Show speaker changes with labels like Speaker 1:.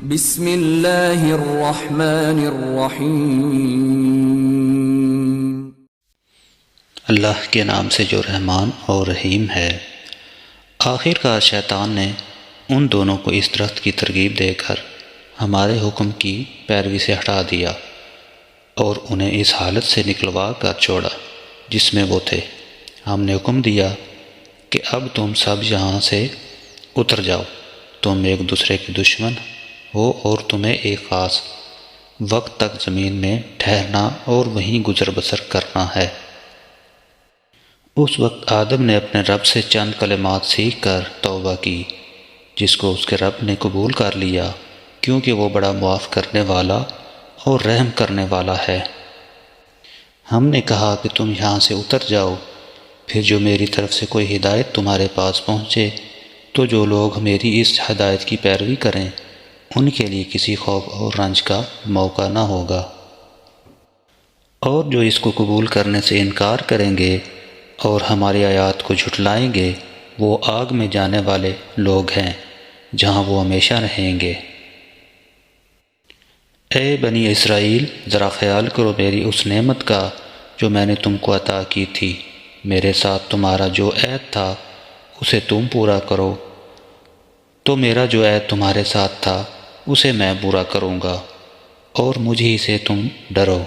Speaker 1: بسم اللہ الرحمن الرحیم۔
Speaker 2: اللہ کے نام سے جو رحمان اور رحیم ہے۔ آخر کار شیطان نے ان دونوں کو اس درخت کی ترغیب دے کر ہمارے حکم کی پیروی سے ہٹا دیا اور انہیں اس حالت سے نکلوا کر چھوڑا جس میں وہ تھے۔ ہم نے حکم دیا کہ اب تم سب یہاں سے اتر جاؤ، تم ایک دوسرے کے دشمن ہو اور تمہیں ایک خاص وقت تک زمین میں ٹھہرنا اور وہیں گزر بسر کرنا ہے۔ اس وقت آدم نے اپنے رب سے چند کلمات سیکھ کر توبہ کی، جس کو اس کے رب نے قبول کر لیا، کیونکہ وہ بڑا معاف کرنے والا اور رحم کرنے والا ہے۔ ہم نے کہا کہ تم یہاں سے اتر جاؤ، پھر جو میری طرف سے کوئی ہدایت تمہارے پاس پہنچے تو جو لوگ میری اس ہدایت کی پیروی کریں ان کے لیے کسی خوف اور رنج کا موقع نہ ہوگا، اور جو اس کو قبول کرنے سے انکار کریں گے اور ہماری آیات کو جھٹلائیں گے وہ آگ میں جانے والے لوگ ہیں جہاں وہ ہمیشہ رہیں گے۔ اے بنی اسرائیل، ذرا خیال کرو میری اس نعمت کا جو میں نے تم کو عطا کی تھی۔ میرے ساتھ تمہارا جو عہد تھا اسے تم پورا کرو، تو میرا جو عہد تمہارے ساتھ تھا اسے میں پورا کروں گا، اور مجھ ہی سے تم ڈرو۔